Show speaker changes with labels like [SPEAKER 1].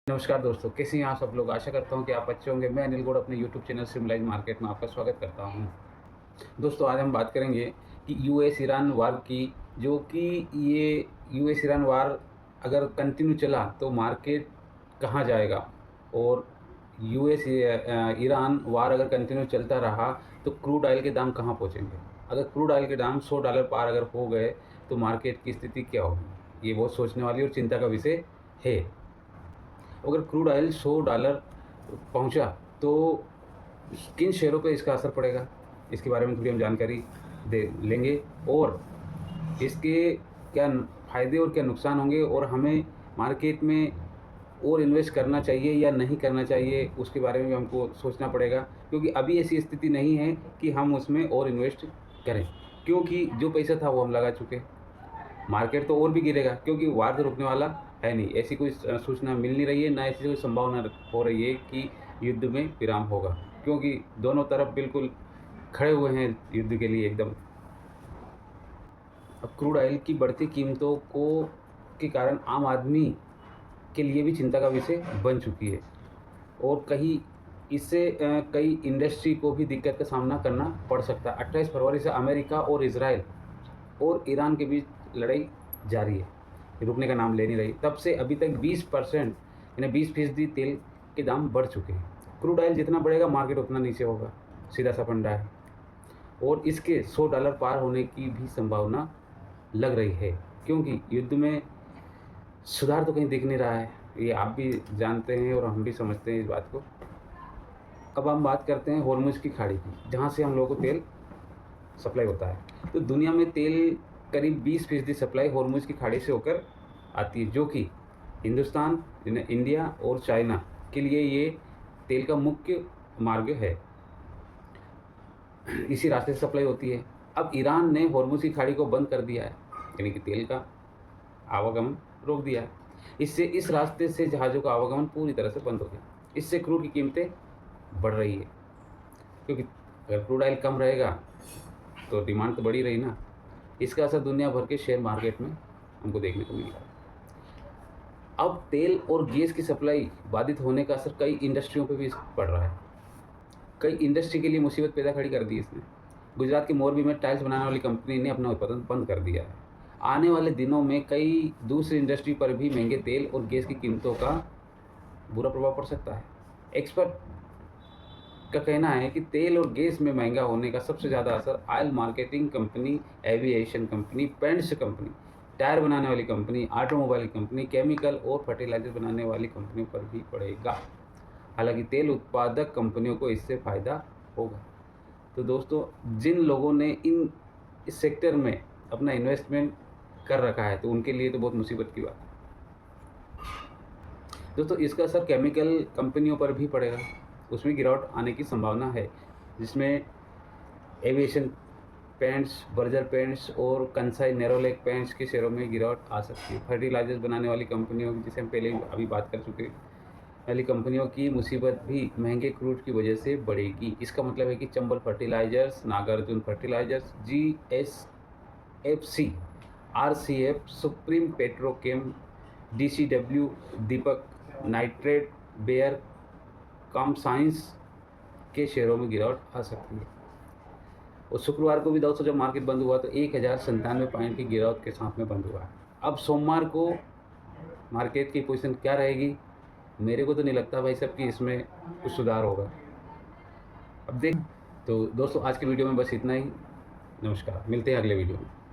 [SPEAKER 1] नमस्कार दोस्तों, कैसे हैं आप सब लोग? आशा करता हूँ कि आप अच्छे होंगे। मैं अनिल गौड़ अपने यूट्यूब चैनल सिमलाइज मार्केट में आपका स्वागत करता हूँ। दोस्तों, आज हम बात करेंगे कि यूएस ईरान वार की, जो कि ये यूएस ईरान वार अगर कंटिन्यू चला तो मार्केट कहाँ जाएगा, और ईरान वार अगर कंटिन्यू चलता रहा तो क्रूड ऑयल के दाम कहाँ पहुँचेंगे। अगर क्रूड ऑयल के दाम $100 पार अगर हो गए तो मार्केट की स्थिति क्या होगी, ये बहुत सोचने वाली और चिंता का विषय है। अगर क्रूड ऑयल $100 पहुंचा तो किन शेयरों पे इसका असर पड़ेगा, इसके बारे में थोड़ी हम जानकारी दे लेंगे, और इसके क्या फ़ायदे और क्या नुकसान होंगे, और हमें मार्केट में और इन्वेस्ट करना चाहिए या नहीं करना चाहिए, उसके बारे में भी हमको सोचना पड़ेगा। क्योंकि अभी ऐसी स्थिति नहीं है कि हम उसमें और इन्वेस्ट करें, क्योंकि जो पैसा था वो हम लगा चुके। मार्केट तो और भी गिरेगा, क्योंकि वार तो रुकने वाला है नहीं। ऐसी कोई सूचना मिल नहीं रही है, ना ऐसी कोई संभावना हो रही है कि युद्ध में विराम होगा, क्योंकि दोनों तरफ बिल्कुल खड़े हुए हैं युद्ध के लिए एकदम। अब क्रूड ऑयल की बढ़ती कीमतों को के कारण आम आदमी के लिए भी चिंता का विषय बन चुकी है, और कहीं इससे कई इंडस्ट्री को भी दिक्कत का सामना करना पड़ सकता है। 28 फरवरी से अमेरिका और इजराइल और ईरान के बीच लड़ाई जारी है, रुकने का नाम ले नहीं रही। तब से अभी तक 20% यानी 20% तेल के दाम बढ़ चुके हैं। क्रूड ऑयल जितना बढ़ेगा मार्केट उतना नीचे होगा, सीधा सा फंडा है, और इसके $100 पार होने की भी संभावना लग रही है, क्योंकि युद्ध में सुधार तो कहीं दिख नहीं रहा है। ये आप भी जानते हैं और हम भी समझते हैं इस बात को। अब हम बात करते हैं होर्मुज की खाड़ी की, जहाँ से हम लोगों को तेल सप्लाई होता है। तो दुनिया में तेल करीब 20% सप्लाई होर्मुज की खाड़ी से होकर आती है, जो कि हिंदुस्तान, इंडिया और चाइना के लिए ये तेल का मुख्य मार्ग है। इसी रास्ते से सप्लाई होती है। अब ईरान ने होर्मुज की खाड़ी को बंद कर दिया है, यानी कि तेल का आवागमन रोक दिया है। इससे इस रास्ते से जहाज़ों का आवागमन पूरी तरह से बंद हो गया। इससे क्रूड की कीमतें बढ़ रही है, क्योंकि अगर क्रूड ऑयल कम रहेगा तो डिमांड तो बढ़ी रही ना। इसका असर दुनिया भर के शेयर मार्केट में हमको देखने को मिला। अब तेल और गैस की सप्लाई बाधित होने का असर कई इंडस्ट्रियों पे भी पड़ रहा है। कई इंडस्ट्री के लिए मुसीबत पैदा खड़ी कर दी इसने। गुजरात के मोरबी में टाइल्स बनाने वाली कंपनी ने अपना उत्पादन बंद कर दिया है। आने वाले दिनों में कई दूसरी इंडस्ट्री पर भी महंगे तेल और गैस की कीमतों का बुरा प्रभाव पड़ सकता है। एक्सपर्ट का कहना है कि तेल और गैस में महंगा होने का सबसे ज़्यादा असर oil marketing company, aviation company, paints company, tyre बनाने वाली कंपनी, ऑटोमोबाइल कंपनी, केमिकल और फर्टिलाइजर बनाने वाली कंपनियों पर भी पड़ेगा। हालांकि तेल उत्पादक कंपनियों को इससे फ़ायदा होगा। तो दोस्तों, जिन लोगों ने इस सेक्टर में अपना इन्वेस्टमेंट कर रखा है तो उनके लिए तो बहुत मुसीबत की बात है। दोस्तों, इसका असर केमिकल कंपनियों पर भी पड़ेगा, उसमें गिरावट आने की संभावना है, जिसमें एविएशन पेंट्स, बर्जर पेंट्स और कंसाई नेरोलैक पेंट्स के शेयरों में गिरावट आ सकती है। फर्टिलाइजर्स बनाने वाली कंपनियों, जिसे हम पहले अभी बात कर चुके, वाली कंपनियों की मुसीबत भी महंगे क्रूड की वजह से बढ़ेगी। इसका मतलब है कि Chambal fertilisers, Nagarjuna fertilisers, GSFC, RCF, supreme petrochem, DCW, Deepak nitrite, Bayer कॉम साइंस के शेयरों में गिरावट आ सकती है। और शुक्रवार को भी दोस्तों जब मार्केट बंद हुआ तो 1097 पॉइंट की गिरावट के साथ में बंद हुआ। अब सोमवार को मार्केट की पोजीशन क्या रहेगी, मेरे को तो नहीं लगता भाई साहब कि इसमें कुछ सुधार होगा। अब देख, तो दोस्तों आज के वीडियो में बस इतना ही। नमस्कार, मिलते हैं अगले वीडियो में।